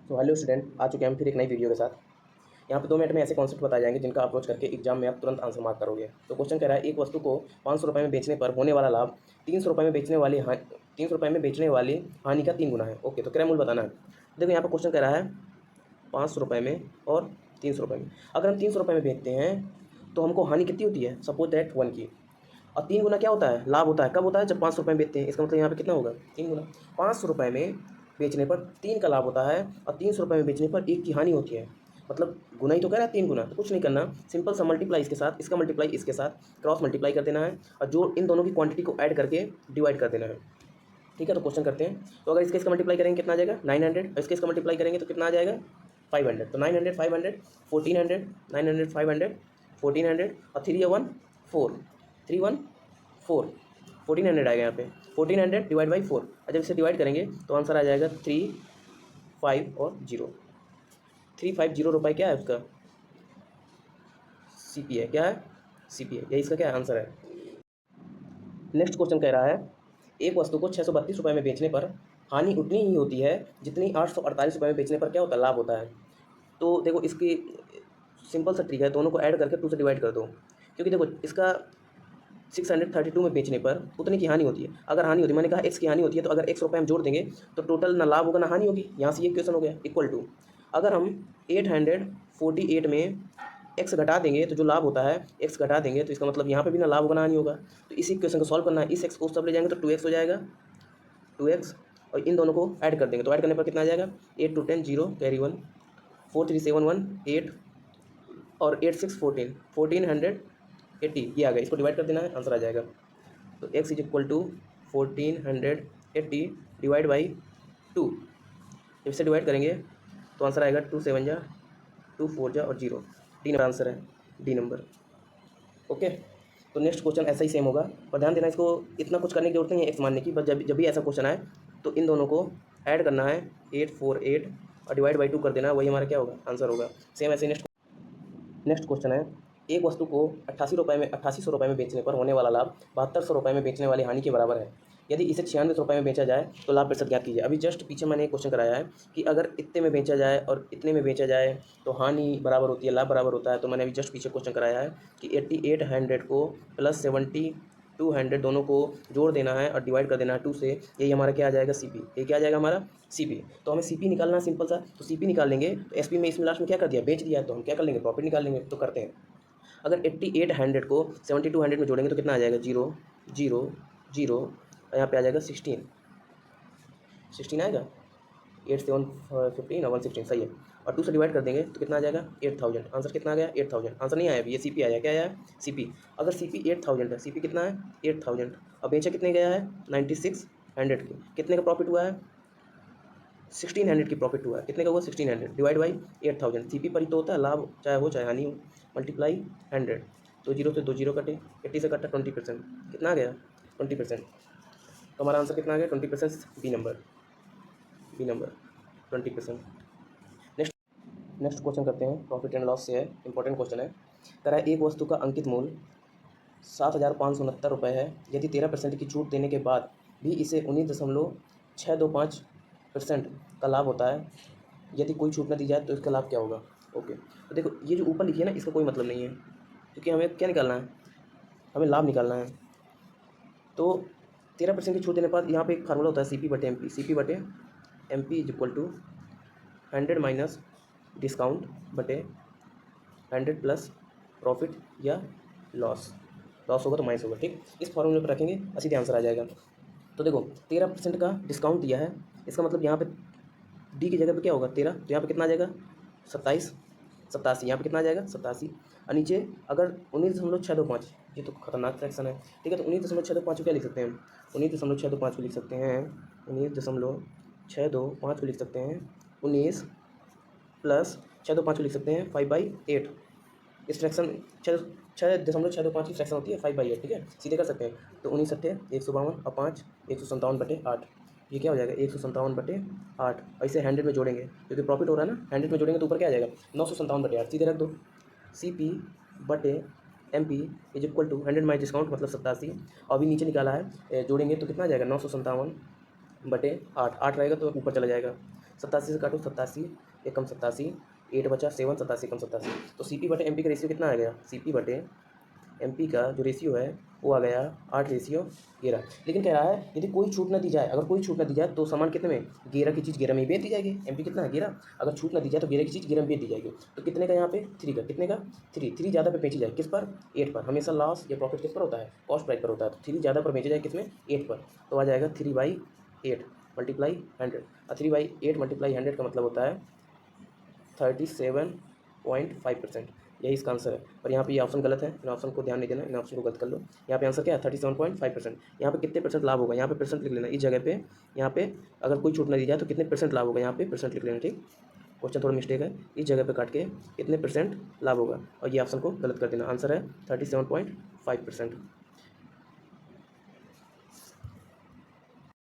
तो hello student, आ चुके हैं हम फिर एक नई वीडियो के साथ। यहाँ पे 2 मिनट में ऐसे कॉन्सेप्ट बताए जाएंगे जिनका अप्रोच करके एग्जाम में आप तुरंत आंसर मार्क करोगे। तो क्वेश्चन कह रहा है, एक वस्तु को 500 रुपये में बेचने पर होने वाला लाभ 300 रुपये में बेचने वाली 300 रुपये में बेचने वाली हानि का 3 गुना है। ओके, तो क्रय मूल्य बताना है। देखो यहाँ पर क्वेश्चन कह रहा है 500 रुपये में और 300 रुपये में। अगर हम 300 रुपये में बेचते हैं तो हमको हानि कितनी होती है, सपोज दैट 1 की। और 3 गुना क्या होता है, लाभ होता है। कब होता है, जब 500 रुपये में बेचते हैं। इसका मतलब यहाँ पे कितना होगा, 3 गुना। 500 रुपये में बेचने पर 3 का लाभ होता है और 300 रुपये में बेचने पर 1 की हानि होती है। मतलब गुना ही तो कह रहा है, 3 गुना। तो कुछ नहीं करना, सिंपल सा मल्टीप्लाई इसके साथ, इसका मल्टीप्लाई इसके साथ, क्रॉस मल्टीप्लाई कर देना है और जो इन दोनों की क्वांटिटी को ऐड करके डिवाइड कर देना है। ठीक है, तो क्वेश्चन करते हैं। तो अगर इसका मल्टीप्लाई करेंगे कितना आ जाएगा, 900, और इसका मल्टीप्लाई करेंगे तो कितना आ जाएगा, 500। तो 900 500 1400, 900 500 1400 और 3 1 4, 3 1 4, 1400 आएगा यहाँ पे। 1400 डिवाइड बाई 4, और जब इसे डिवाइड करेंगे तो आंसर आ जाएगा 3 5 और 0। 350 रुपये क्या है उसका, CP है। क्या है, CP है। यही इसका क्या आंसर है। नेक्स्ट क्वेश्चन कह रहा है, एक वस्तु को 632 रुपये में बेचने पर हानि उतनी ही होती है जितनी 848 रुपये में बेचने पर क्या होता है, लाभ होता है। तो देखो इसकी सिंपल सा ट्रिक है, दोनों को ऐड करके 2 से डिवाइड कर दो। क्योंकि देखो इसका 632 में बेचने पर उतने की हानि होती है। अगर हानि होती है, मैंने कहा x की हानि होती है, तो अगर x रुपये हम जोड़ देंगे तो टोटल ना लाभ होगा ना हानि होगी। यहाँ से ये क्वेश्चन हो गया। इक्वल टू, अगर हम 848 में x घटा देंगे तो जो लाभ होता है x घटा देंगे, तो इसका मतलब यहाँ पे भी ना लाभ होगा ना हानि होगा। तो इसी क्वेश्चन को सॉल्व करना है। इस x को सब ले जाएंगे तो 2x हो जाएगा, 2x, और इन दोनों को ऐड कर देंगे तो ऐड करने पर कितना आ जाएगा, 8 2 10 0 कैरी 1, 4 3 7 1 8 और 8 6 14, 1480 ये आ गया। इसको डिवाइड कर देना है, आंसर आ जाएगा। तो x is equal to 1480 divide by 2। जब इसे डिवाइड करेंगे तो आंसर आएगा 2 7 जा 2 4 जा और 0। डी नंबर आंसर है, डी नंबर। ओके, तो नेक्स्ट क्वेश्चन ऐसा ही सेम होगा, पर ध्यान देना इसको इतना कुछ करने की जरूरत नहीं है x मानने की। बस जब भी ऐसा क्वेश्चन आए तो इन दोनों को ऐड करना है, 848 और डिवाइड बाई 2 कर देना है, वही हमारा क्या होगा, आंसर होगा। सेम ऐसे नेक्स्ट क्वेश्चन है, एक वस्तु को 8800 रुपये में बेचने पर होने वाला लाभ 7200 रुपये में बेचने वाली हानि के बराबर है। यदि इसे 96 रुपये में बेचा जाए तो लाभ प्रतिशत ज्ञात कीजिए। अभी जस्ट पीछे मैंने एक क्वेश्चन कराया है कि अगर इतने में बेचा जाए और इतने में बेचा जाए तो हानि बराबर होती है, लाभ बराबर होता है। तो मैंने अभी जस्ट पीछे क्वेश्चन कराया है कि 8800 को प्लस 7200 दोनों को जोड़ देना है और डिवाइड कर देना है 2 से। यही हमारा क्या आ जाएगा, CP। ये क्या आ जाएगा हमारा, CP। तो हमें CP निकालना है सिंपल सा। तो CP निकाल लेंगे तो SP में इसमें लास्ट में क्या कर दिया, बेच दिया, तो हम क्या कर लेंगे, प्रॉफिट निकाल लेंगे। तो करते हैं, अगर 8800 को 7200 में जोड़ेंगे तो कितना आ जाएगा, 0 0 0, यहाँ पे आ जाएगा 16 आएगा। 8 7 15 और 116 सही है। और 2 से डिवाइड कर देंगे तो कितना आ जाएगा, 8000। आंसर कितना आ गया, 8000। आंसर नहीं आया अभी, ये CP आया। क्या आया, CP। अगर CP 8000 है, CP कितना है, 8000, और बेचा कितने गया है, 9600 की। कितने का प्रॉफिट हुआ है, 1600 की प्रॉफिट हुआ है। कितने का हुआ, 1600 डिवाइड बाई 8000। CP पर ही तो होता है लाभ, चाहे हो चाहे हानि हो। मल्टीप्लाई 100, तो 0 से 2 0 कटे, 80 से कटा 20%, कितना आ गया, 20%। तो हमारा आंसर कितना आ गया, 20%, B number, B number 20%। Next question करते हैं, प्रॉफिट एंड लॉस से है, इंपॉर्टेंट क्वेश्चन है। कह रहा है, एक वस्तु का अंकित मूल्य 7569 रुपये है। यदि 13% की छूट देने के बाद भी इसे 19.625% का लाभ होता है, यदि कोई छूट न दी जाए तो इसका लाभ क्या होगा। ओके, तो देखो ये जो ऊपर लिखी है ना, इसका कोई मतलब नहीं है, क्योंकि हमें क्या निकालना है, हमें लाभ निकालना है। तो 13% की छूट देने पर यहाँ पे एक फार्मूला होता है, CP बटे MP। CP बटे MP is equal to 100 minus discount बटे 100 प्लस प्रॉफिट या लॉस होगा तो माइनस होगा। ठीक, इस फॉर्मूले पर रखेंगे, सीधे आंसर आ जाएगा। तो देखो 13% का डिस्काउंट दिया है, इसका मतलब यहाँ पे D की जगह पे क्या होगा, 13, तो यहाँ पे कितना आ जाएगा, 27 87, यहाँ पे कितना आ जाएगा, 87। और नीचे अगर 19.625, ये तो खतरनाक फ्रैक्शन है। ठीक है, तो 19.625 को क्या लिख सकते हैं, 19.625 को लिख सकते हैं, 19.625 को लिख सकते हैं 19 प्लस 625 को लिख सकते हैं 5/8। इस फ्रैक्शन 6.625 की फ्रैक्शन होती है 5/8। ठीक है, सीधे कर सकते हैं। तो 19 सत्ते 152 और 5 157/8। ये क्या हो जाएगा, 157/8। और इसे 100 में जोड़ेंगे क्योंकि प्रॉफिट हो रहा है ना, 100 में जोड़ेंगे तो ऊपर क्या आ जाएगा, 957/8। सीधे रख दो, CP बटे MP is equal to 100 minus discount मतलब 87। और अभी नीचे निकाला है, जोड़ेंगे तो कितना आ जाएगा, 957/8। 8 रहेगा तो ऊपर चला जाएगा। 87 से काटो 87, एकम 87, 8 बचा 7, 87 कम 87, तो CP बटे MP का रेशियो कितना आ गया? CP बटे MP का जो रेशियो है वो आ गया 8:11। लेकिन कह रहा है यदि कोई छूट ना दी जाए, अगर कोई छूट ना दी जाए तो सामान कितने में? 11 की चीज़ 11 में ही बेच दी जाएगी। MP कितना है? 11। अगर छूट ना दी जाए तो 11 की चीज़ 11 में बेच दी जाएगी। तो कितने का यहाँ पे? 3 का। कितने का? 3 ज़्यादा पे बेची जाए किस पर? 8 पर। हमेशा लॉस या प्रॉफिट किस पर होता है? कॉस्ट प्राइस पर होता है। तो 3 ज़्यादा पर बेची जाए किस में? 8 पर। तो आ जाएगा 3/8 मल्टीप्लाई 100, और 3/8 मल्टीप्लाई 100 का मतलब होता है 37.5%। यही इसका आंसर है। और यहाँ पे ये ऑप्शन गलत है, इन ऑप्शन को ध्यान नहीं देना, इन ऑप्शन को गलत कर लो। यहाँ पे आंसर क्या है? 37.5%। यहाँ पे कितने परसेंट लाभ होगा? यहाँ पे परसेंट लिख लेना इस जगह पे। यहाँ पे अगर कोई छूट ना दी जाए तो कितने परसेंट लाभ होगा? यहाँ पे परसेंट लिख लेना, ठीक। क्वेश्चन थोड़ा मिस्टेक है, इस जगह पे काट के कितने परसेंट लाभ होगा, और ये ऑप्शन को गलत कर देना। आंसर है 37.5%।